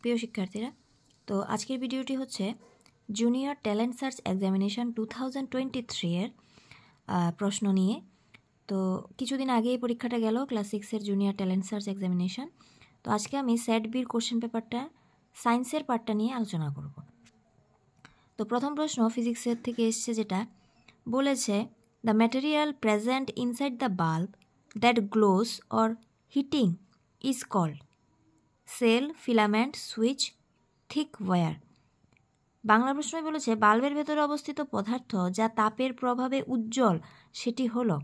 প্রিয় শিক্ষার্থীরা, তো আজকের ভিডিওটি হচ্ছে জুনিয়র ট্যালেন্ট সার্চ এক্সামিনেশন 2023 এর প্রশ্ন নিয়ে। তো কিছুদিন আগে এই পরীক্ষাটা গেল ক্লাস 6-এর জুনিয়র ট্যালেন্ট সার্চ এক্সামিনেশন। তো আজকে আমি সেট বির কোশ্চেন পেপারটা সায়েন্সের পার্টটা নিয়ে আলোচনা করব। তো প্রথম প্রশ্ন ফিজিক্সের থেকে এসছে, যেটা বলেছে the material present inside the bulb that glows or heating is called cell, filament, switch, thick wire. Bangla প্রশ্নে বলেছে বাল্বের ভেতরে অবস্থিত পদার্থ যা তাপের প্রভাবে উজ্জ্বল সেটি হলো,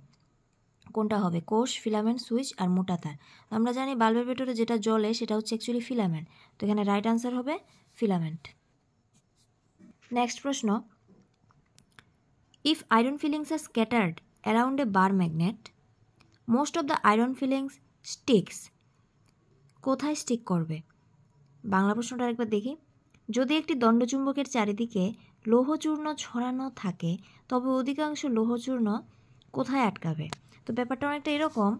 কোনটা হবে? কোষ, ফিলামেন্ট, সুইচ আর মোটা তার। আমরা জানি বাল্বের ভেতরে যেটা জ্বলে সেটা হচ্ছে অ্যাকচুয়ালি ফিলামেন্ট, তো এখানে রাইট আনসার হবে ফিলামেন্ট। নেক্সট প্রশ্ন, if iron filings are scattered around a bar magnet most of the iron filings sticks, কোথায় স্টিক করবে? বাংলা প্রশ্নটা একবার দেখি। যদি একটি দণ্ডচুম্বকের চারিদিকে লৌহচূর্ণ ছড়ানো থাকে তবে অধিকাংশ লৌহচূর্ণ কোথায় আটকাবে? তো ব্যাপারটা অনেকটা এরকম,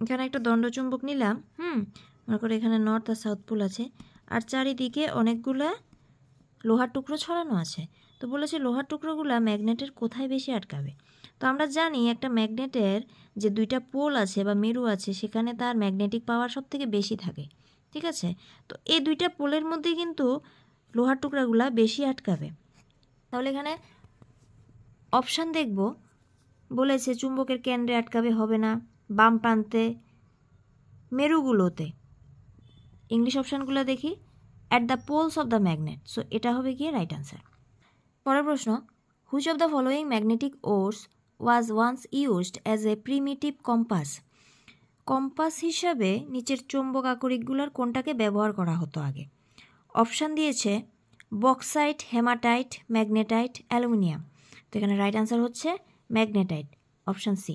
এখানে একটা দণ্ডচুম্বক নিলাম, মনে করে এখানে নর্থ আর সাউথ পোল আছে, আর চারিদিকে অনেকগুলা লোহার টুকরো ছড়ানো আছে। তো বলেছে লোহার টুকরোগুলা ম্যাগনেটের কোথায় বেশি আটকাবে? তো আমরা জানি একটা ম্যাগনেটের যে দুইটা পোল আছে বা মেরু আছে সেখানে তার ম্যাগনেটিক পাওয়ার সব থেকে বেশি থাকে, ঠিক আছে? তো এই দুইটা পোলের মধ্যে কিন্তু লোহার টুকরাগুলা বেশি আটকাবে। তাহলে এখানে অপশান দেখব, বলেছে চুম্বকের কেন্দ্রে আটকাবে, হবে না, বাম প্রান্তে, মেরুগুলোতে। ইংলিশ অপশানগুলো দেখি, at the poles of the magnet, so এটা হবে গিয়ে রাইট আনসার। পরের প্রশ্ন, which of the following magnetic ores was once used as a primitive compass? Compass হিসাবে নিচের চৌম্বক আকরিকগুলোর কোনটাকে ব্যবহার করা হতো আগে? অপশান দিয়েছে বক্সাইট, হেমাটাইট, ম্যাগনেটাইট, অ্যালুমিনিয়াম। তো এখানে রাইট আনসার হচ্ছে magnetite, option C.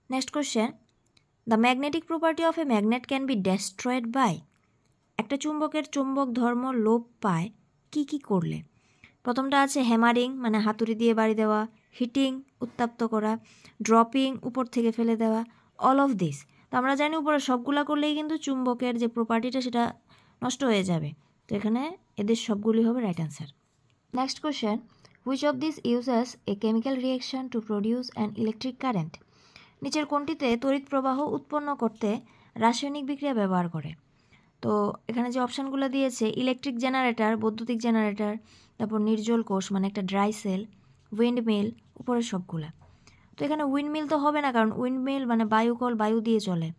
Next question, the magnetic property of a magnet can be destroyed by. একটা চুম্বকের চুম্বক ধর্ম লোপ পায় কি কি করলে? প্রথমটা আছে হ্যামারিং, মানে হাতুড়ি দিয়ে বাড়ি দেওয়া, হিটিং, উত্তপ্ত করা, ড্রপিং, উপর থেকে ফেলে দেওয়া, অল অফ দিস। তো আমরা জানি উপরে সবগুলা করলেই কিন্তু চুম্বকের যে প্রপার্টিটা সেটা নষ্ট হয়ে যাবে, তো এখানে এদের সবগুলি হবে right answer. Next question, which of this uses a chemical reaction to produce an electric current? নিচের কোনটিতে তড়িৎ প্রবাহ উৎপন্ন করতে রাসায়নিক বিক্রিয়া ব্যবহার করে? তো এখানে যে অপশানগুলো দিয়েছে ইলেকট্রিক জেনারেটর, বৈদ্যুতিক জেনারেটর, তারপর নির্জল কোষ মানে একটা ড্রাই সেল, উইন্ড মিল, উপরের সবগুলা। তো এখানে উইন্ড মিল তো হবে না, কারণ উইন্ড মিল মানে বায়ুকল, বায়ু দিয়ে চলে।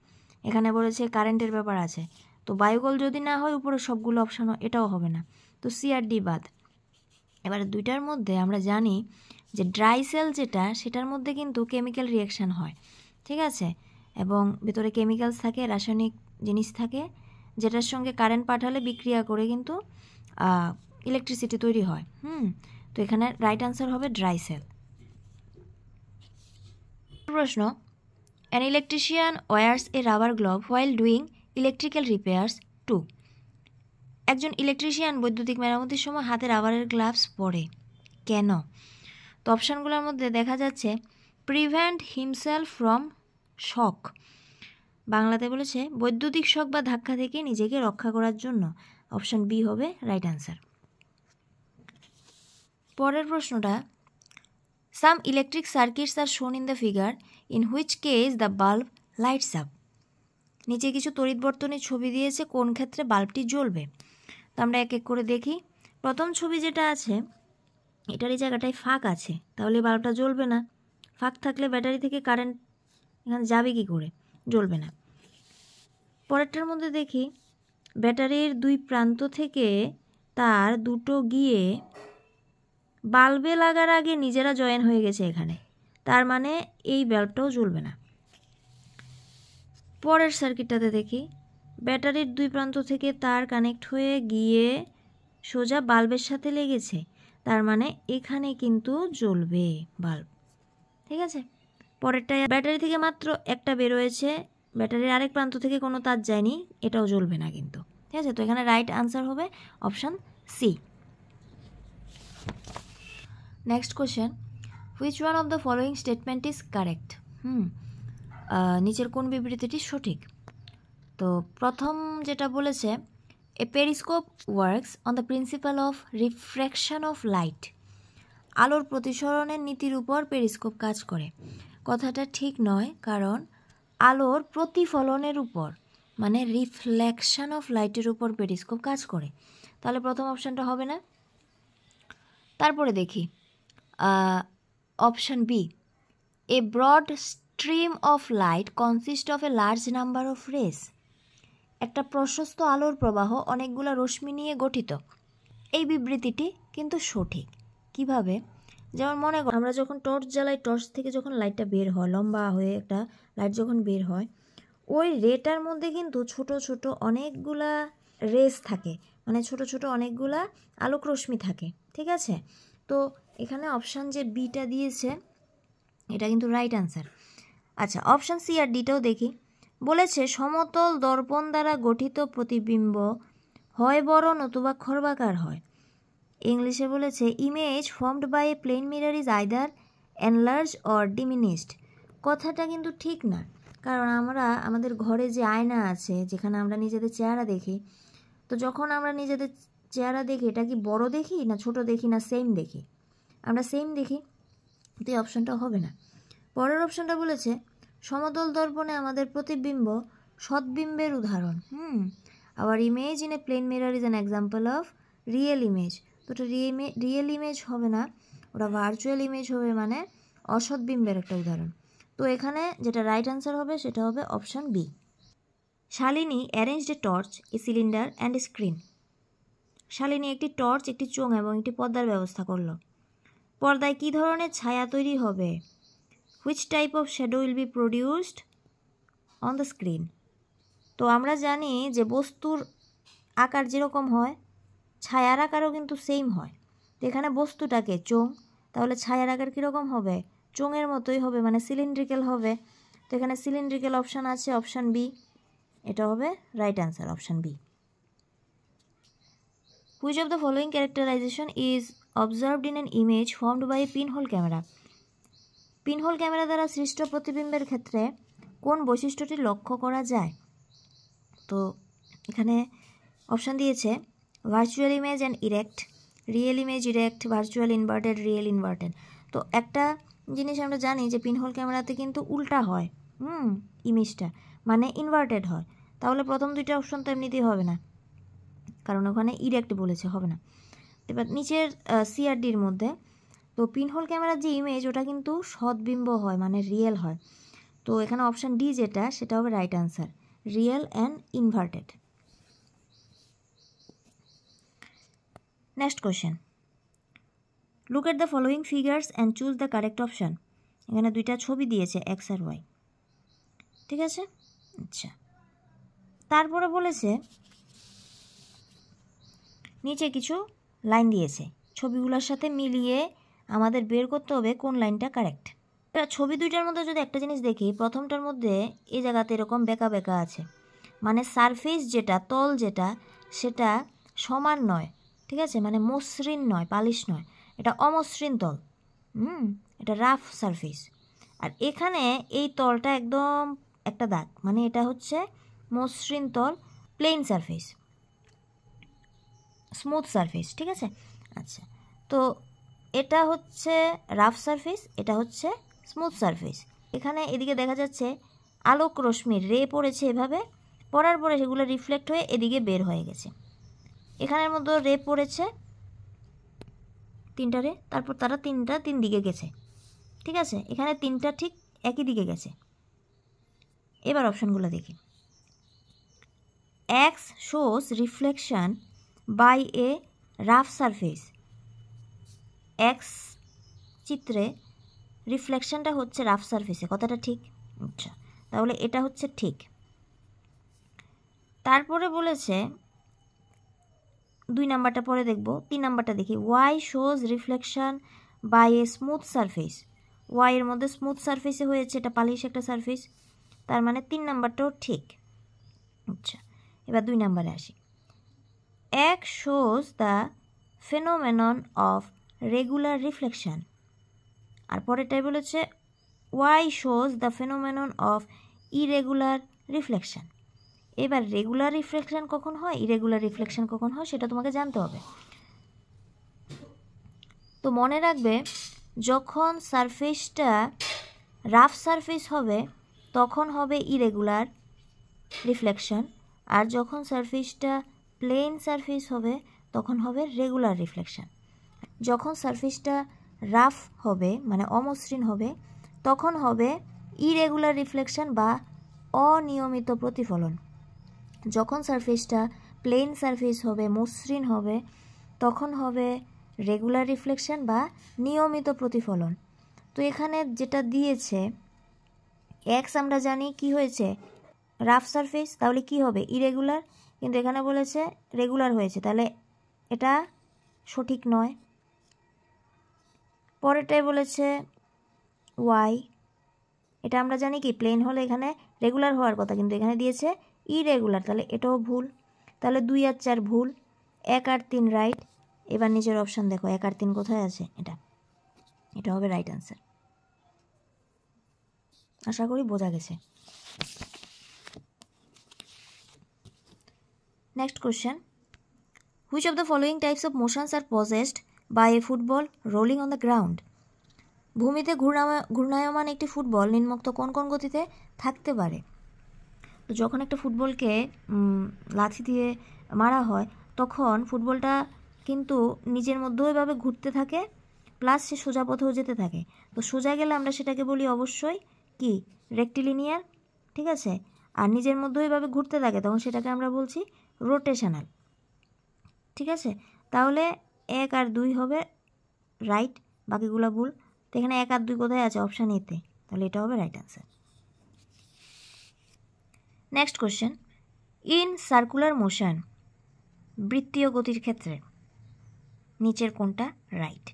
এখানে বলেছে কারেন্টের ব্যাপার আছে, তো বায়ুকল যদি না হয় উপরের সবগুলো অপশান এটাও হবে না, তো সি আর ডি বাদ। এবারে দুইটার মধ্যে আমরা জানি যে ড্রাই সেল যেটা, সেটার মধ্যে কিন্তু কেমিক্যাল রিয়াকশান হয়, ঠিক আছে, এবং ভেতরে কেমিক্যালস থাকে, রাসায়নিক জিনিস থাকে, যেটার সঙ্গে কারেন্ট পাঠালে বিক্রিয়া করে কিন্তু ইলেকট্রিসিটি তৈরি হয়। তো এখানে রাইট আনসার হবে ড্রাই সেল। প্রশ্ন, an electrician wears a rubber glove while doing electrical repairs to. একজন ইলেকট্রিশিয়ান বৈদ্যুতিক মেরামতির সময় হাতে রাবারের গ্লাভস পরে কেন? তো অপশানগুলোর মধ্যে দেখা যাচ্ছে প্রিভেন্ট হিমসেলফ ফ্রম শক, বাংলাতে বলেছে বৈদ্যুতিক শক বা ধাক্কা থেকে নিজেকে রক্ষা করার জন্য, অপশান বি হবে রাইট আনসার। পরের প্রশ্নটা, some electric circuits are shown in the figure in which case the bulb lights up. নিচে কিছু তড়িৎ বর্তনীর ছবি দিয়েছে, কোন ক্ষেত্রে বাল্বটি জ্বলবে? তো আমরা এক এক করে দেখি। প্রথম ছবি যেটা আছে এটার এই জায়গাটায় ফাঁক আছে, তাহলে বাল্বটা জ্বলবে না। ফাঁক থাকলে ব্যাটারি থেকে কারেন্ট এখানে যাবে কি করে? জ্বলবে না। পরেরটার মধ্যে দেখি ব্যাটারির দুই প্রান্ত থেকে তার দুটো গিয়ে বাল্বে লাগার আগে নিজেরা জয়েন হয়ে গেছে এখানে, তার মানে এই বাল্বটাও জ্বলবে না। পরের সার্কিটটাতে দেখি ব্যাটারির দুই প্রান্ত থেকে তার কানেক্ট হয়ে গিয়ে সোজা বাল্বের সাথে লেগেছে, তার মানে এখানে কিন্তু জ্বলবে বাল্ব, ঠিক আছে। পরেরটায় ব্যাটারি থেকে মাত্র একটা বেরোয়েছে, ব্যাটারির আরেক প্রান্ত থেকে কোনো তার যায়নি, এটাও জ্বলবে না কিন্তু, ঠিক আছে। তো এখানে রাইট আনসার হবে option C. Next question, which one of the following statement is correct? নিচের কোন বিবৃতিটি সঠিক? তো প্রথম যেটা বলেছে, a periscope works on the principle of refraction of light. আলোর প্রতিসরণের নীতির উপর পেরিস্কোপ কাজ করে। কথাটা ঠিক নয়, কারণ আলোর প্রতিফলনের উপর মানে রিফ্লেকশন অফ লাইটের উপর পেরিস্কোপ কাজ করে। তাহলে প্রথম অপশানটা হবে না। তারপরে দেখি option B, a broad stream of light consist of a large number of rays. একটা প্রশস্ত আলোর প্রবাহ অনেকগুলো রশ্মি নিয়ে গঠিত। এই বিবৃতিটি কিন্তু সঠিক। কিভাবে? যেমন মনে করো আমরা যখন টর্চ জ্বালাই, টর্চ থেকে যখন লাইটটা বের হয়, লম্বা হয়ে একটা লাইট যখন বের হয়, ওই রেটার মধ্যে কিন্তু ছোট ছোট অনেকগুলা রেস থাকে, মানে ছোট ছোট অনেকগুলা আলোক রশ্মি থাকে। ঠিক আছে, তো এখানে অপশান যে বিটা দিয়েছে এটা কিন্তু রাইট অ্যান্সার। আচ্ছা, অপশান সি আর ডিটাও দেখি। বলেছে সমতল দর্পণ দ্বারা গঠিত প্রতিবিম্ব হয় বড় নতুবা খর্বাকার হয়। ইংলিশে বলেছে image formed by a plane mirror is either enlarge or diminished. কথাটা কিন্তু ঠিক না, কারণ আমরা আমাদের ঘরে যে আয়না আছে, যেখানে আমরা নিজেদের চেহারা দেখি, তো যখন আমরা নিজেদের চেহারা দেখি এটা কি বড় দেখি না ছোট দেখি না সেম দেখি? আমরা সেম দেখি। তো এই অপশানটা হবে না। পরের অপশানটা বলেছে সমতল দর্পণে আমাদের প্রতিবিম্ব সদ্বিম্বের উদাহরণ। আবার image in a plane mirror is an example of real image. তো ওটা রিয়েল ইমেজ হবে না, ওটা ভার্চুয়াল ইমেজ হবে, মানে অসৎবিম্বের একটা উদাহরণ। তো এখানে যেটা রাইট অ্যান্সার হবে সেটা হবে option B. Shalini arranged a torch, a cylinder and a screen. Shalini একটি টর্চ, একটি চোঙ এবং একটি পর্দার ব্যবস্থা করলো। পর্দায় কী ধরনের ছায়া তৈরি হবে? Which type of shadow will be produced on the screen. তো আমরা জানি যে বস্তুর আকার যেরকম হয়, ছায়ার আকারও কিন্তু সেম হয়। তো এখানে বস্তুটাকে চোঙ, তাহলে ছায়ার আকার কীরকম হবে? চোঙের মতোই হবে, মানে সিলিন্ড্রিক্যাল হবে। তো এখানে সিলিন্ড্রিক্যাল অপশান আছে, অপশান বি, এটা হবে right answer, option B. Which of the following characterization is observed in an image formed by a pinhole camera. Pinhole camera দ্বারা সৃষ্ট প্রতিবিম্বের ক্ষেত্রে কোন বৈশিষ্ট্যটি লক্ষ্য করা যায়? তো এখানে অপশান দিয়েছে virtual image and erect, real image erect, virtual inverted, real inverted. তো একটা জিনিস আমরা জানি যে পিনহোল ক্যামেরাতে কিন্তু উল্টা হয়, ইমেজটা মানে ইনভার্টেড হয়। তাহলে প্রথম দুইটা অপশন তো এমনিতেই হবে না, কারণ ওখানে ইরেক্ট বলেছে, হবে না। এবার নিচের সিআরডির মধ্যে তো পিনহোল ক্যামেরার যে ইমেজ ওটা কিন্তু সদ্বিম্ব হয়, মানে রিয়েল হয়। তো এখানে অপশান ডি যেটা সেটা হবে right answer, real and inverted. Next question, look at the following figures and choose the correct option. এখানে দুইটা ছবি দিয়েছে এক্স আর ওয়াই, ঠিক আছে। আচ্ছা, তারপরে বলেছে নিচে কিছু লাইন দিয়েছে, ছবিগুলোর সাথে মিলিয়ে আমাদের বের করতে হবে কোন লাইনটা কারেক্ট। ছবি দুইটার মধ্যে যদি একটা জিনিস দেখি, প্রথমটার মধ্যে এই জায়গাতে এরকম বেঁকা বেঁকা আছে, মানে সারফেস যেটা, তল যেটা, সেটা সমান নয়, ঠিক আছে, মানে মসৃণ নয়, পালিশ নয়, এটা অমসৃণ তল, এটা রাফ সারফেস। আর এখানে এই তলটা একদম একটা দাগ, মানে এটা হচ্ছে মসৃণ তল, প্লেন সারফেস, স্মুথ সারফেস, ঠিক আছে। আচ্ছা, তো এটা হচ্ছে রাফ সারফেস, এটা হচ্ছে স্মুথ সারফেস। এখানে এদিকে দেখা যাচ্ছে আলোক রশ্মির রে পড়েছে, এভাবে পড়ার পরে সেগুলো রিফ্লেক্ট হয়ে এদিকে বের হয়ে গেছে। এখানের মধ্যে রে পড়েছে তিনটা রে, তারপর তারা তিন দিকে গেছে, ঠিক আছে। এখানে তিনটা ঠিক একই দিকে গেছে। এবার অপশানগুলো দেখি। X shows reflection by a rough surface. X চিত্রে রিফ্লেকশনটা হচ্ছে রাফ সারফেসে, কথাটা ঠিক। আচ্ছা, তাহলে এটা হচ্ছে ঠিক। তারপরে বলেছে 2 নাম্বারটা পরে দেখব, 3 নাম্বারটা দেখি। Y shows reflection by a smooth surface. Y এর মধ্যে স্মুথ সারফেসে হয়েছে, এটা পালিশ একটা সারফেস, তার মানে 3 নাম্বারটাও ঠিক। আচ্ছা, এবার 2 নাম্বারে আসি। এক shows the phenomenon of regular reflection. আর পরেরটাই বলেছে Y shows the phenomenon of irregular reflection. এবার রেগুলার রিফ্লেকশন কখন হয়, ইরেগুলার রিফ্লেকশন কখন হয় সেটা তোমাকে জানতে হবে। তো মনে রাখবে, যখন সারফেসটা রাফ সারফেস হবে তখন হবে ইরেগুলার রিফ্লেকশন, আর যখন সারফেসটা প্লেন সারফেস হবে তখন হবে রেগুলার রিফ্লেকশন। যখন সারফেসটা রাফ হবে মানে অমসৃণ হবে তখন হবে ইরেগুলার রিফ্লেকশন বা অনিয়মিত প্রতিফলন। যখন সারফেসটা প্লেন সারফেস হবে, মসৃণ হবে, তখন হবে রেগুলার রিফ্লেকশন বা নিয়মিত প্রতিফলন। তো এখানে যেটা দিয়েছে এক্স আমরা জানি কি হয়েছে, রাফ সারফেস, তাহলে কি হবে ইরেগুলার, কিন্তু এখানে বলেছে রেগুলার হয়েছে, তাহলে এটা সঠিক নয়। পরেরটাই বলেছে ওয়াই, এটা আমরা জানি কি প্লেন হলে এখানে রেগুলার হওয়ার কথা, কিন্তু এখানে দিয়েছে ইরেগুলার, তাহলে এটাও ভুল। তাহলে 2 আর 4 ভুল, 1 আর 3 রাইট। এবার নিচের অপশান দেখো 1 আর 3 কোথায় আছে, এটা হবে রাইট অ্যান্সার। আশা করি বোঝা গেছে। Next question, which of the following types of motions are possessed by a football rolling on the ground. ভূমিতে ঘূর্ণায়মান একটি ফুটবল নিম্নোক্ত কোন কোন গতিতে থাকতে পারে। তো যখন একটা ফুটবলকে লাথি দিয়ে মারা হয় তখন ফুটবলটা কিন্তু নিজের মধ্যেও এভাবে ঘুরতে থাকে, প্লাস সে সোজা পথেও যেতে থাকে। তো সোজা গেলে আমরা সেটাকে বলি অবশ্যই কি রেক্টিলিনিয়ার, ঠিক আছে। আর নিজের মধ্যেও এভাবে ঘুরতে থাকে তখন সেটাকে আমরা বলছি রোটেশনাল, ঠিক আছে। তাহলে 1 আর 2 হবে রাইট, বাকিগুলো ভুল। তো এখানে 1 আর 2 কোথায় আছে, অপশান এতে, তাহলে এটা হবে right answer. Next question, in circular motion, বৃত্তীয় গতির ক্ষেত্রে নিচের কোনটা রাইট।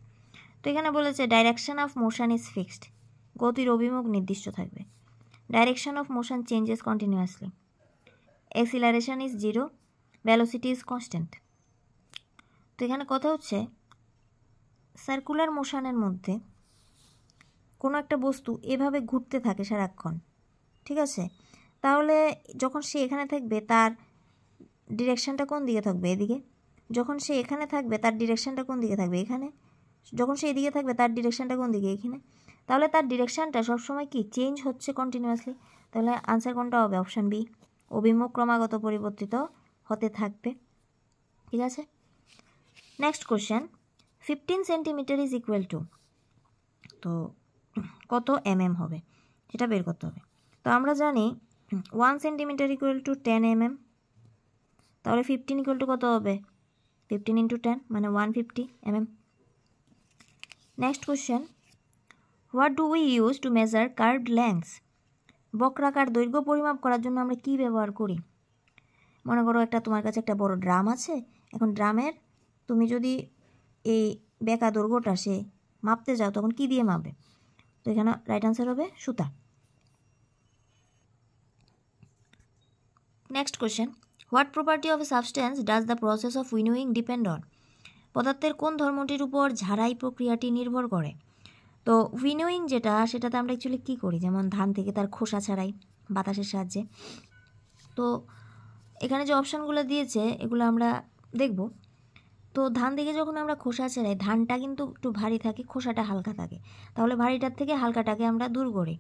তো এখানে বলেছে direction of motion is fixed, গতির অভিমুখ নির্দিষ্ট থাকবে। Direction of motion changes continuously, acceleration is 0, velocity is constant. তো এখানে কথা হচ্ছে সার্কুলার মোশনের মধ্যে কোনো একটা বস্তু এভাবে ঘুরতে থাকে সারাক্ষণ, ঠিক আছে। তাহলে যখন সে এখানে থাকবে তার ডিরেকশানটা কোন দিকে থাকবে, এদিকে। যখন সে এখানে থাকবে তার ডিরেকশানটা কোন দিকে থাকবে, এখানে। যখন সে এদিকে থাকবে তার ডিরেকশানটা কোন দিকে, এখানে। তাহলে তার ডিরেকশানটা সবসময় কি চেঞ্জ হচ্ছে কন্টিনিউয়াসলি। তাহলে আনসার কোনটা হবে, অপশান বি, অভিমুখ ক্রমাগত পরিবর্তিত হতে থাকবে, ঠিক আছে। Next question, 15 centimetre is equal to, তো কত হবে সেটা বের করতে হবে। তো আমরা জানি 1 সেন্টিমিটার ইকুয়াল টু 10 তাহলে 15 ইকুয়াল টু কত হবে, 15 × 10 মানে 150 next question, what do we use to measure curved lengths, বক্রাকার দৈর্ঘ্য পরিমাপ করার জন্য আমরা কি ব্যবহার করি। মনে করো তোমার কাছে একটা বড় ড্রাম আছে, এখন ড্রামের তুমি যদি এই বেঁকা দৈর্ঘ্যটা সে মাপতে যাও তখন কি দিয়ে মাপবে, তো এখানে রাইট আনসার হবে সুতা। Next question, what property of A substance does the process of winnowing depend on, পদার্থের কোন ধর্মটির উপর ঝাড়াই প্রক্রিয়াটি নির্ভর করে। তো উইনোয়িং যেটা, সেটাতে আমরা অ্যাকচুয়ালি কী করি, যেমন ধান থেকে তার খোসা ছাড়াই বাতাসের সাহায্যে। তো এখানে যে অপশানগুলো দিয়েছে এগুলো আমরা দেখব। তো ধান থেকে যখন আমরা খোসা ছাড়াই, ধানটা কিন্তু একটু ভারী থাকে, খোসাটা হালকা থাকে, তাহলে ভারীটার থেকে হালকাটাকে আমরা দূর করি।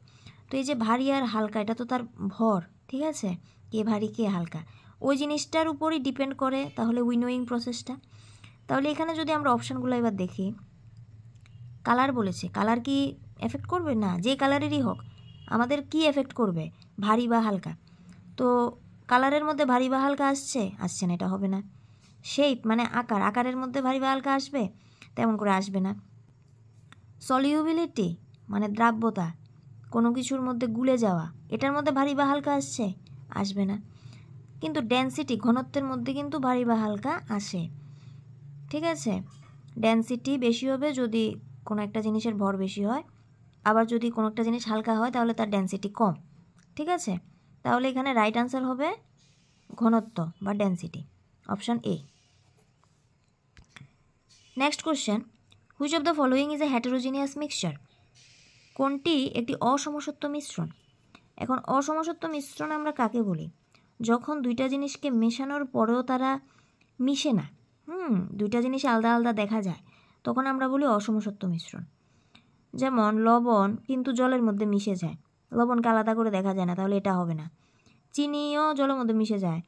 তো এই যে ভারী আর হালকা, এটা তো তার ভর, ঠিক আছে, কে ভারী কে হালকা, ওই জিনিসটার উপরই ডিপেন্ড করে তাহলে উইনোয়িং প্রসেসটা। তাহলে এখানে যদি আমরা অপশানগুলো এবার দেখি, কালার বলেছে, কালার কি এফেক্ট করবে না, যে কালারেরই হোক আমাদের কি এফেক্ট করবে, ভারী বা হালকা। তো কালারের মধ্যে ভারী বা হালকা আসছে না, এটা হবে না। শেপ মানে আকারের মধ্যে ভারী বা হালকা আসবে, তেমন করে আসবে না। সলিউবিলিটি মানে দ্রাব্যতা, কোনো কিছুর মধ্যে গুলে যাওয়া, এটার মধ্যে ভারী বা হালকা আসবে না। কিন্তু ডেনসিটি, ঘনত্বের মধ্যে কিন্তু ভারী বা হালকা আসে, ঠিক আছে। ডেনসিটি বেশি হবে যদি কোনো একটা জিনিসের ভর বেশি হয়, আবার যদি কোনো একটা জিনিস হালকা হয় তাহলে তার ডেনসিটি কম, ঠিক আছে। তাহলে এখানে রাইট আনসার হবে ঘনত্ব বা density, option A. Next question, which of the following is a heterogeneous mixture, কোনটি একটি অসমসত্ব মিশ্রণ? এখন অসমসত্ব মিশ্রণ আমরা কাকে বলি? যখন দুইটা জিনিসকে মেশানোর পরেও তারা মিশে না, দুইটা জিনিস আলাদা আলাদা দেখা যায়, তখন আমরা বলি অসমসত্ব মিশ্রণ। যেমন লবণ কিন্তু জলের মধ্যে মিশে যায়, লবণকে আলাদা করে দেখা যায় না, তাহলে এটা হবে না। চিনিও জলের মধ্যে মিশে যায়,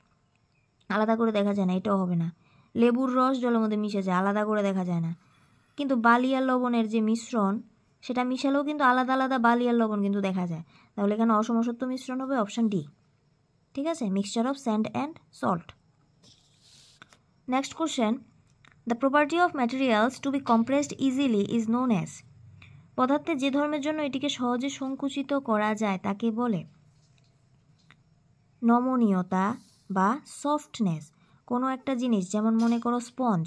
আলাদা করে দেখা যায় না, এটাও হবে না। লেবুর রস জলের মধ্যে মিশে যায়, আলাদা করে দেখা যায় না। কিন্তু বালি আর লবণের যে মিশ্রণ, সেটা মিশালেও কিন্তু আলাদা আলাদা বালি আর লবণ কিন্তু দেখা যায়, তাহলে এখানে অসমসত্ব মিশ্রণ হবে অপশান ডি। ঠিক আছে, mixture of sand and salt. Next question, the property of materials to be compressed easily is known as. পদার্থের যে ধর্মের জন্য এটিকে সহজে সংকুচিত করা যায় তাকে বলে নমনীয়তা বা সফটনেস। কোনো একটা জিনিস, যেমন মনে করো স্পঞ্জ,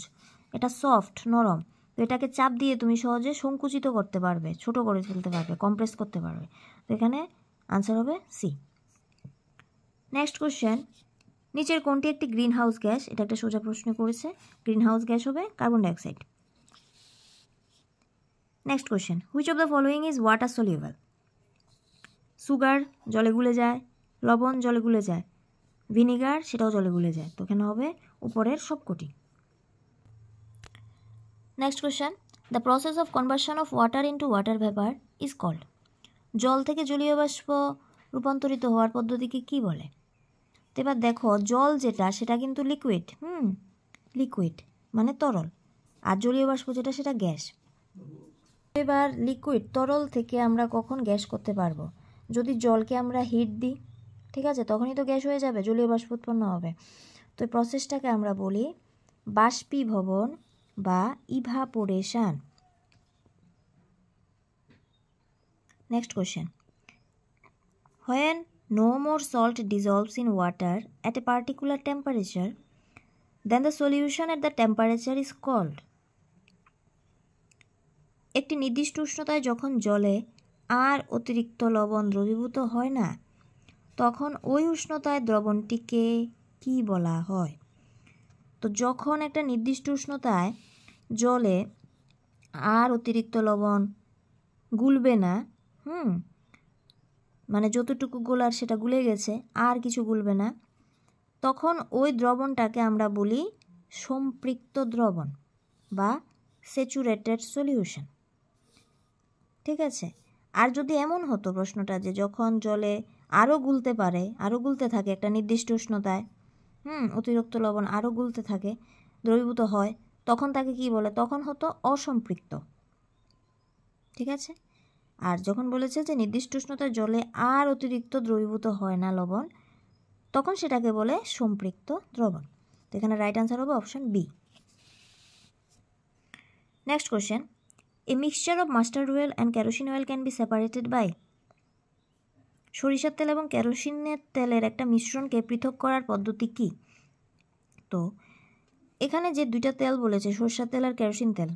এটা সফট, নরম, তো এটাকে চাপ দিয়ে তুমি সহজে সংকুচিত করতে পারবে, ছোট করে ফেলতে পারবে, কম্প্রেস করতে পারবে। তো এখানে আনসার হবে সি। নেক্সট কোশ্চেন, নিচের কোনটি একটি গ্রিন হাউস গ্যাস? এটা একটা সোজা প্রশ্ন করেছে, গ্রিন হাউস গ্যাস হবে carbon dioxide. Next question, which of the following is water soluble? Sugar জলে গুলে যায়, লবণ জলে গুলে যায়, ভিনিগার সেটাও জলে গুলে যায়, তো এখানে হবে উপরের সবকটি। Next question, the process of conversion of water into water vapour is called. জল থেকে জলীয় বাষ্প রূপান্তরিত হওয়ার পদ্ধতিকে কি বলে? তো এবার দেখো, জল যেটা সেটা কিন্তু লিকুইড, লিকুইড মানে তরল, আর জলীয় বাষ্প যেটা সেটা গ্যাস। এবার লিকুইড তরল থেকে আমরা কখন গ্যাস করতে পারবো? যদি জলকে আমরা হিট দিই, ঠিক আছে, তখনই তো গ্যাস হয়ে যাবে, জলীয় বাষ্প উৎপন্ন হবে। তো এই প্রসেসটাকে আমরা বলি বাষ্পীভবন বা evaporation. Next question, when no more salt dissolves in water at a particular temperature, then the solution at the temperature is called. একটি নির্দিষ্ট উষ্ণতায় যখন জলে আর অতিরিক্ত লবণ দ্রবীভূত হয় না, তখন ওই উষ্ণতায় দ্রবণটিকে কি বলা হয়? তো যখন একটা নির্দিষ্ট উষ্ণতায় জলে আর অতিরিক্ত লবণ গুলবে না, মানে যতটুকু গোলার সেটা গুলে গেছে, আর কিছু গুলবে না, তখন ওই দ্রবণটাকে আমরা বলি সম্পৃক্ত দ্রবণ বা স্যাচুরেটেড সলিউশন। ঠিক আছে, আর যদি এমন হতো প্রশ্নটা যে যখন জলে আরও গুলতে পারে, আরও গুলতে থাকে একটা নির্দিষ্ট উষ্ণতায়, অতিরিক্ত লবণ আরও গুলতে থাকে, দ্রবীভূত হয়, তখন তাকে কি বলে? তখন হতো অসম্পৃক্ত। ঠিক আছে, আর যখন বলেছে যে নির্দিষ্ট উষ্ণতায় জলে আর অতিরিক্ত দ্রবীভূত হয় না লবণ, তখন সেটাকে বলে সম্পৃক্ত দ্রবণ। তো এখানে রাইট আনসার হবে option B. Next question, a mixture of mustard oil and kerosene oil can be separated by. সরিষার তেল এবং কেরোসিনের তেলের একটা মিশ্রণকে পৃথক করার পদ্ধতি কি? তো এখানে যে দুইটা তেল বলেছে, সরিষার তেল আর কেরোসিন তেল,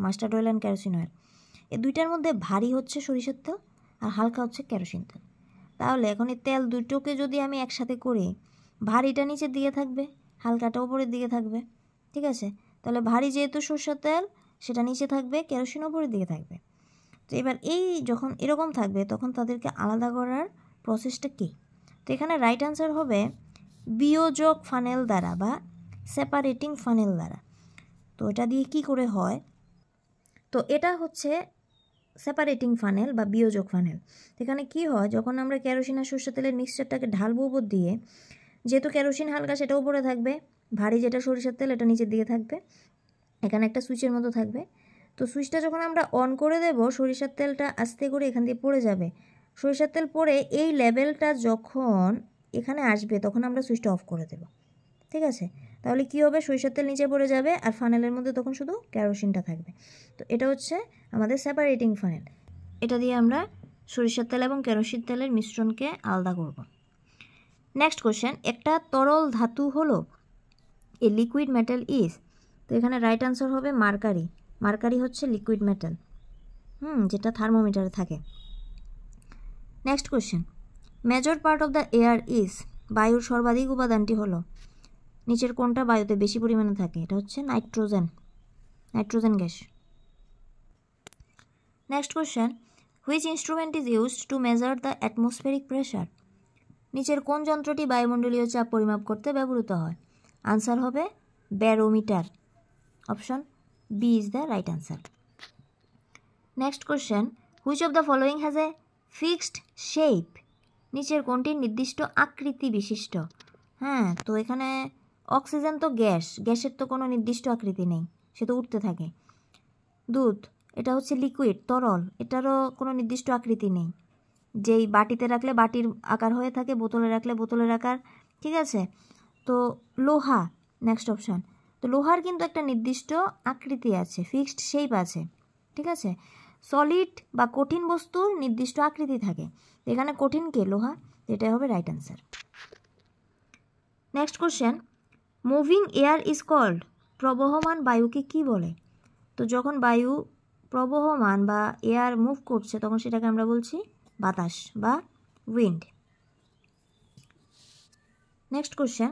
mustard oil and kerosene oil, এই দুইটার মধ্যে ভারী হচ্ছে সরিষার তেল আর হালকা হচ্ছে কেরোসিন তেল। তাহলে এখন এই তেল দুটোকে যদি আমি একসাথে করি, ভারীটা নিচের দিকে থাকবে, হালকাটা উপরের দিকে থাকবে। ঠিক আছে, তাহলে ভারী যেহেতু সরষের তেল, সেটা নিচে থাকবে, কেরোসিন উপরের দিকে থাকবে। তো এবার এই যখন এরকম থাকবে, তখন তাদেরকে আলাদা করার প্রসেসটা কী? তো এখানে রাইট আনসার হবে বিয়োজক ফানেল দ্বারা বা সেপারেটিং ফানেল দ্বারা। তো এটা দিয়ে কি করে হয়? তো এটা হচ্ছে সেপারেটিং ফানেল বা বিয়োজক ফানেল। এখানে কি হয়, যখন আমরা কেরোসিন আর সরষের তেলের মিক্সচারটাকে ঢালবো উপর দিয়ে, যেহেতু কেরোসিন হালকা সেটা উপরে থাকবে, ভারী যেটা সরিষার তেল এটা নিচের দিকে থাকবে, এখানে একটা সুইচের মতো থাকবে। তো সুইচটা যখন আমরা অন করে দেব, সরিষার তেলটা আস্তে করে এখান দিয়ে পড়ে যাবে। সরিষার তেল পড়ে এই লেভেলটা যখন এখানে আসবে, তখন আমরা সুইচটা অফ করে দেব। ঠিক আছে, তাহলে কি হবে, সরিষার তেল নিচে পড়ে যাবে আর ফানেলের মধ্যে তখন শুধু কেরোসিনটা থাকবে। তো এটা হচ্ছে আমাদের সেপারেটিং ফানেল। এটা দিয়ে আমরা সরিষার তেল এবং কেরোসিন তেলের মিশ্রণকে আলাদা করব। নেক্সট কোশ্চেন, একটা তরল ধাতু হলো এ লিকুইড মেটাল ইজ। তো এখানে রাইট আনসার হবে মার্কারি। মার্কারি হচ্ছে লিকুইড মেটাল, যেটা থার্মোমিটারে থাকে। Next question, major part of the air is. বায়ুর সর্বাধিক উপাদানটি হলো, নিচের কোনটা বায়ুতে বেশি পরিমাণে থাকে? এটা হচ্ছে nitrogen, nitrogen gas. Next question, which instrument is used to measure the atmospheric pressure? নিচের কোন যন্ত্রটি বায়ুমণ্ডলীয় চাপ পরিমাপ করতে ব্যবহৃত হয়? আনসার হবে barometer. Option B is the right answer. Next question, which of the following has a fixed shape? নিচের কোনটি নির্দিষ্ট আকৃতি বিশিষ্ট? হ্যাঁ, তো এখানে অক্সিজেন তো গ্যাস, গ্যাসের তো কোনো নির্দিষ্ট আকৃতি নেই, সে তো উঠতে থাকে। দুধ, এটা হচ্ছে লিকুইড, তরল, এটারও কোনো নির্দিষ্ট আকৃতি নেই, যেই বাটিতে রাখলে বাটির আকার হয়ে থাকে, বোতলে রাখলে বোতলের আকার, ঠিক আছে। তো লোহা, নেক্সট অপশান, তো লোহার কিন্তু একটা নির্দিষ্ট আকৃতি আছে, ফিক্সড শেপ আছে, ঠিক আছে। সলিড বা কঠিন বস্তুর নির্দিষ্ট আকৃতি থাকে, এখানে কঠিন কে? লোহা, এটাই হবে right answer. Next question, moving air is called? প্রবহমান বায়ুকে কি বলে? তো যখন বায়ু প্রবহমান বা এয়ার মুভ করছে তখন সেটাকে আমরা বলছি বাতাস বা wind. Next question,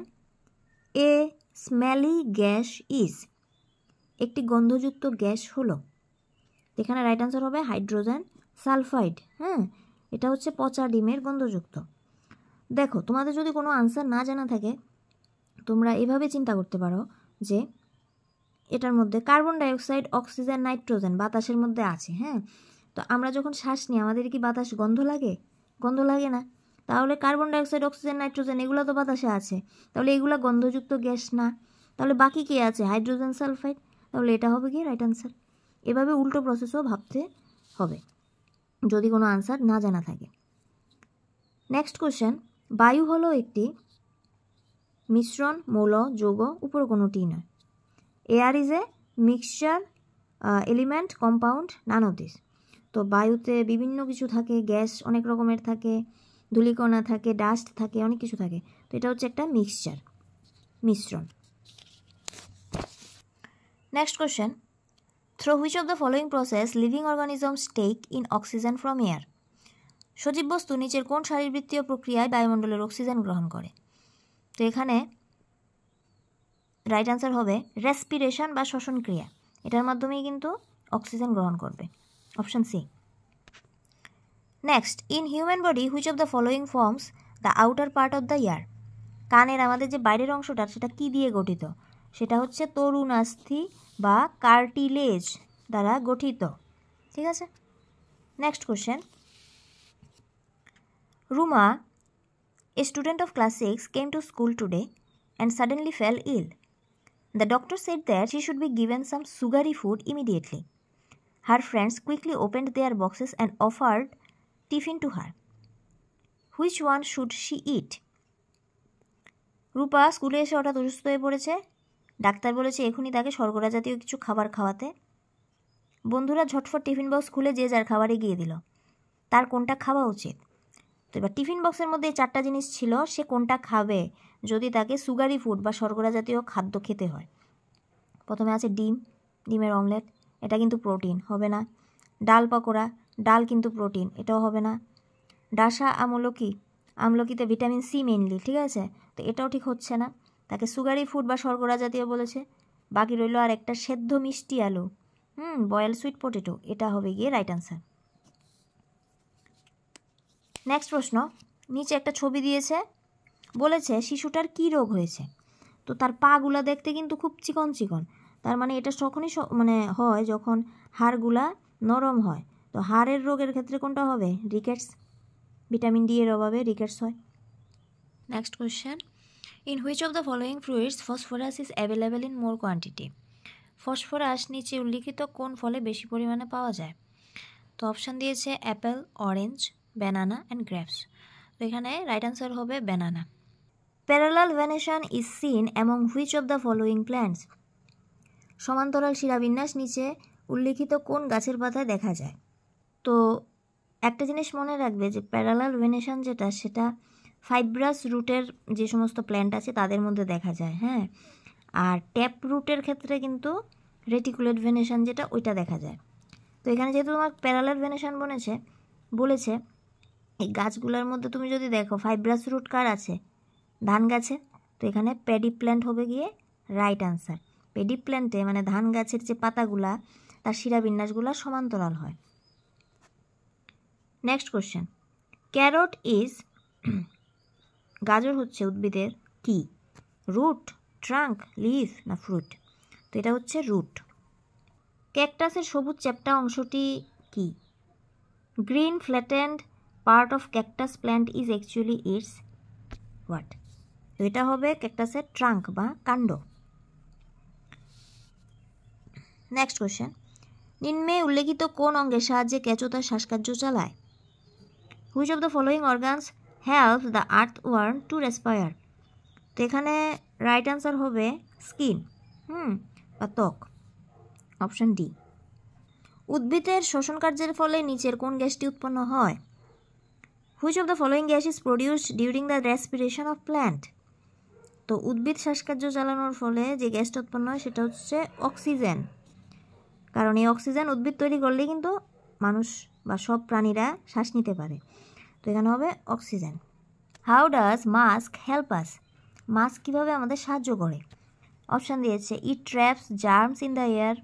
A smelly gas is? একটি গন্ধযুক্ত গ্যাস হলো, এখানে রাইট আনসার হবে হাইড্রোজেন সালফাইড। হ্যাঁ, এটা হচ্ছে পচা ডিমের গন্ধযুক্ত। দেখো, তোমাদের যদি কোনো আনসার না জানা থাকে তোমরা এভাবে চিন্তা করতে পারো যে এটার মধ্যে কার্বন ডাইঅক্সাইড, অক্সিজেন, নাইট্রোজেন বাতাসের মধ্যে আছে। হ্যাঁ, তো আমরা যখন শ্বাস নিই আমাদের কি বাতাস গন্ধ লাগে? গন্ধ লাগে না। তাহলে কার্বন ডাইঅক্সাইড, অক্সিজেন, নাইট্রোজেন এগুলো তো বাতাসে আছে, তাহলে এগুলো গন্ধযুক্ত গ্যাস না। তাহলে বাকি কে আছে? Hydrogen sulphide. তাহলে এটা হবে কি রাইট আনসার। এভাবে উল্টো প্রসেসও ভাবতে হবে যদি কোনো আনসার না জানা থাকে। নেক্সট কোশ্চেন, বায়ু হলো একটি মিশ্রণ, মৌল, যৌগ, উপর কোনোটি নয়। Air is a mixture, element, compound, none of this. তো বায়ুতে বিভিন্ন কিছু থাকে, গ্যাস অনেক রকমের থাকে, ধূলিকণা থাকে, ডাস্ট থাকে, অনেক কিছু থাকে। তো এটা হচ্ছে একটা মিক্সচার, মিশ্রণ। Next question, through which of the following process living organisms take in oxygen from air? সজীব বস্তু নিচের কোন শারীরবৃত্তীয় প্রক্রিয়ায় বায়ুমণ্ডলের অক্সিজেন গ্রহণ করে? তো এখানে রাইট আনসার হবে রেসপিরেশন বা শ্বসন ক্রিয়া, এটার মাধ্যমেই কিন্তু অক্সিজেন গ্রহণ করবে। Option C. Next, in human body which of the following forms the outer part of the ear? কানের আমাদের যে বাইরের অংশটা সেটা কি দিয়ে গঠিত? সেটা হচ্ছে তরুণাস্থি বা কার্টিলেজ দ্বারা গঠিত, ঠিক আছে। Next question, Ruma, a student of class 6, came to school today and suddenly fell ill. The doctor said that she should be given some sugary food immediately. Her friends quickly opened their boxes and offered tiffin to her. Which one should she eat? রূপা স্কুলে এসে হঠাৎ অসুস্থ হয়ে পড়েছে, doctor বলেছে এখনই তাকে শর্করা জাতীয় কিছু খাবার খাওয়াতে। বন্ধুরা ঝটফট টিফিন বক্স খুলে যে যার খাবার এগিয়ে দিল, তার কোনটা খাওয়া উচিত? তো এবার টিফিন বক্সের মধ্যে 4টা জিনিস ছিল, সে কোনটা খাবে যদি তাকে সুগারি ফুড বা শর্করা জাতীয় খাদ্য খেতে হয়? প্রথমে আছে ডিম, ডিমের অমলেট, এটা কিন্তু প্রোটিন, হবে না। ডাল পকোড়া, ডাল কিন্তু প্রোটিন, এটাও হবে না। ডাসা আমলকি, আমলকিতে ভিটামিন সি মেইনলি, ঠিক আছে, তো এটাও ঠিক হচ্ছে না। তাকে সুগারি ফুড বা শর্করা জাতীয় বলেছে। বাকি রইল আর একটা সেদ্ধ মিষ্টি আলু, বয়েল সুইট পটেটো, এটা হবে গিয়ে রাইট আনসার। নেক্সট প্রশ্ন, নিচে একটা ছবি দিয়েছে, বলেছে শিশুটার কি রোগ হয়েছে। তো তার পাগুলা দেখতে কিন্তু খুব চিকন চিকন, তার মানে এটা তখনই হয় যখন হাড়গুলা নরম হয়। তো হাড়ের রোগের ক্ষেত্রে কোনটা হবে? রিকেটস, ভিটামিন ডি এর অভাবে রিকেটস হয়। Next question, in which of the following fruits phosphorus is available in more quantity? Phosphorus নিচে উল্লিখিত কোন ফলে বেশি পরিমাণে পাওয়া যায়? তো অপশান দিয়েছে Apple, orange, banana and grapes. তো এখানে রাইট আনসার হবে banana. Parallel venation is seen among which of the following plants? সমান্তরাল শিরাবিন্যাস নিচে উল্লিখিত কোন গাছের পাতায় দেখা যায়? তো একটা জিনিস মনে রাখবে যে প্যারালাল ভেনেশন যেটা, সেটা ফাইব্রাস রুটের যে সমস্ত প্ল্যান্ট আছে তাদের মধ্যে দেখা যায়। হ্যাঁ, আর ট্যাপ রুটের ক্ষেত্রে কিন্তু রেটিকুলেট ভেনেশন যেটা, ওইটা দেখা যায়। তো এখানে যেহেতু তোমার প্যারালাল ভেনেশন বলেছে এই গাছগুলোর মধ্যে তুমি যদি দেখো ফাইব্রাস রুট কার আছে? ধান গাছে। তো এখানে প্যাডি প্ল্যান্ট হবে গিয়ে রাইট আনসার। প্যাডি প্ল্যান্টে মানে ধান গাছের যে পাতাগুলা তার শিরাবিন্যাসগুলো সমান্তরাল হয়। নেক্সট কোশ্চেন, ক্যারট ইজ গাজর হচ্ছে উদ্ভিদের কি? রুট, ট্রাঙ্ক, লিফ না ফ্রুট? তো এটা হচ্ছে রুট। ক্যাকটাসের সবুজ চ্যাপ্টা অংশটি কি? Green flattened part of cactus plant is actually it's what? তো এটা হবে ক্যাকটাসের ট্রাঙ্ক বা কাণ্ড। নেক্সট কোশ্চেন, নিম্নে উল্লেখিত কোন অঙ্গের সাহায্যে কেঁচো তার শ্বাসকার্য চালায়? Which of the following organs help the earthworm to respire? তো এখানে রাইট অ্যান্সার হবে স্কিন, বা ত্বক, অপশন ডি। উদ্ভিদের শ্বসন কার্যের ফলে নিচের কোন গ্যাসটি উৎপন্ন হয়? Which of the following gas is produced during the respiration of plant? তো উদ্ভিদ শ্বাসকার্য চালানোর ফলে যে গ্যাসটা উৎপন্ন হয় সেটা হচ্ছে অক্সিজেন, কারণ এই অক্সিজেন উদ্ভিদ তৈরি করলেই কিন্তু মানুষ বা সব প্রাণীরা শ্বাস নিতে পারে। তো এখানে হবে oxygen. How does mask help us? Mask কীভাবে আমাদের সাহায্য করে? অপশান দিয়েছে, it traps germs in the air,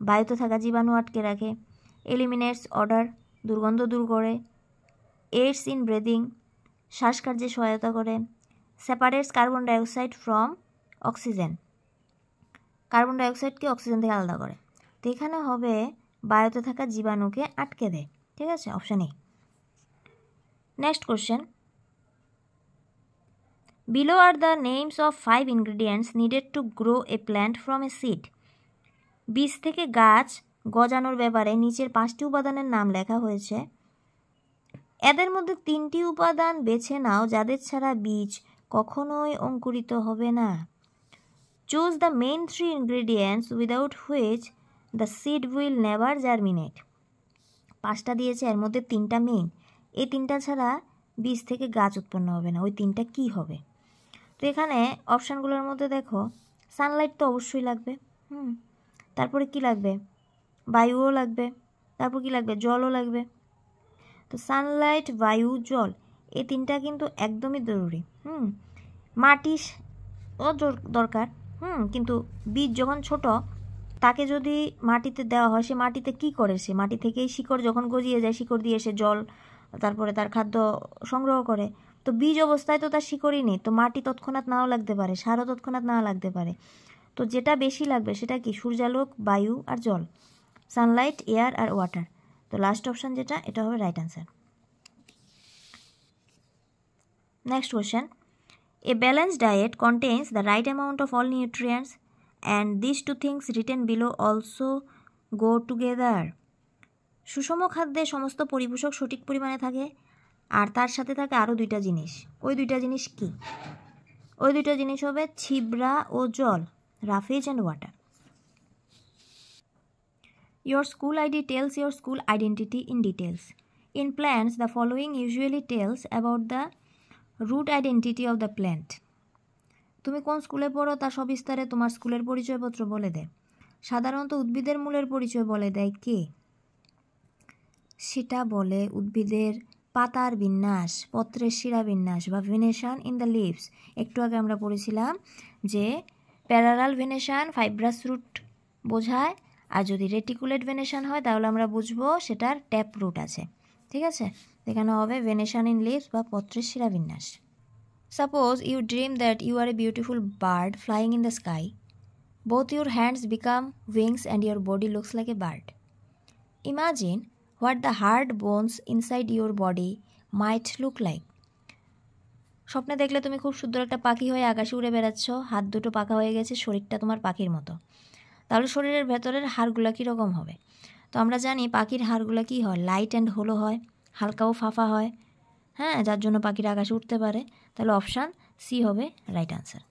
বায়ুতে থাকা জীবাণু আটকে রাখে, এলিমিনেটস অডার, দুর্গন্ধ দূর করে, এইডস ইন ব্রিদিং, শ্বাসকার্যে সহায়তা করে, separates carbon dioxide from oxygen, carbon ডাইঅক্সাইডকে অক্সিজেন থেকে আলাদা করে। তো এখানে হবে বায়ুতে থাকা জীবাণুকে আটকে দেয়। ঠিক আছে, option A. Next question, below are the names of 5 ingredients needed to grow A plant from a seed. বীজ থেকে গাছ গজানোর ব্যাপারে নিচের 5টি উপাদানের নাম লেখা হয়েছে। এদের মধ্যে 3টি উপাদান বেছে নাও যাদের ছাড়া বীজ কখনোই অঙ্কুরিত হবে না। Choose the main 3 ingredients without which the seed will never germinate. 5টা দিয়েছে, এর মধ্যে 3টা মেইন, এই 3টা ছাড়া বীজ থেকে গাছ উৎপন্ন হবে না। ওই 3টা কী হবে? তো এখানে অপশানগুলোর মধ্যে দেখো, সানলাইট তো অবশ্যই লাগবে, তারপরে কি লাগবে? বায়ুও লাগবে, তারপর কি লাগবে? জলও লাগবে। তো সানলাইট, বায়ু, জল, এই 3টা কিন্তু একদমই জরুরি। মাটিও দরকার, কিন্তু বীজ যখন ছোট তাকে যদি মাটিতে দেওয়া হয়, সে মাটিতে কি করে? সে মাটি থেকেই শিকড় যখন গজিয়ে যায়, শিকড় দিয়ে সে জল, তারপরে তার খাদ্য সংগ্রহ করে। তো বীজ অবস্থায় তো তার শিকড়ই নেই, তো মাটি তৎক্ষণাৎ নাও লাগতে পারে, সারও তৎক্ষণাৎ না লাগতে পারে। তো যেটা বেশি লাগবে সেটা কি? সূর্যালোক, বায়ু আর জল, সানলাইট, এয়ার আর ওয়াটার। তো লাস্ট অপশান যেটা, এটা হবে right answer. Next question, a balanced diet contains the right amount of all nutrients and this two things written below also go together. সুষম খাদ্যে সমস্ত পরিপোষক সঠিক পরিমাণে থাকে, আর তার সাথে থাকে আরও 2টা জিনিস। ওই 2টা জিনিস কি? ওই 2টা জিনিস হবে ছিবড়া ও জল, roughage and water. Your school ID tells your school identity in details. In plants, the following usually tells about the root identity of the plant. তুমি কোন স্কুলে পড়ো তার সবিস্তারে তোমার স্কুলের পরিচয়পত্র বলে দেয়। সাধারণত উদ্ভিদের মূলের পরিচয় বলে দেয় কে? সেটা বলে উদ্ভিদের পাতার বিন্যাস, পত্রের শিরাবিন্যাস বা ভেনেশন ইন দ্য লিভস। একটু আগে আমরা পড়েছিলাম যে প্যারালাল ভেনেশন ফাইব্রাস রুট বোঝায়, আর যদি রেটিকুলেট ভেনেশন হয় তাহলে আমরা বুঝবো সেটার ট্যাপ রুট আছে। ঠিক আছে, এখানে হবে ভেনেশন ইন লিভস বা পত্রের শিরাবিন্যাস। Suppose you dream that you are a beautiful bird flying in the sky. Both your hands become wings and your body looks like a bird. Imagine what the hard bones inside your body might look like. স্বপ্নে দেখলে তুমি খুব সুন্দর একটা পাখি হয়ে আকাশে উড়ে বেড়াচ্ছ, হাত দুটো পাকা হয়ে গেছে, শরীরটা তোমার পাখির মতো। তাহলে শরীরের ভেতরের হাড়গুলো কীরকম হবে? তো আমরা জানি পাখির হাড়গুলো কী হয়? লাইট অ্যান্ড হোলো হয়, হালকাও ফাঁপা হয়, যার জন্য পাখিরা আকাশে উঠতে পারে। তাহলে অপশান সি হবে রাইট আনসার।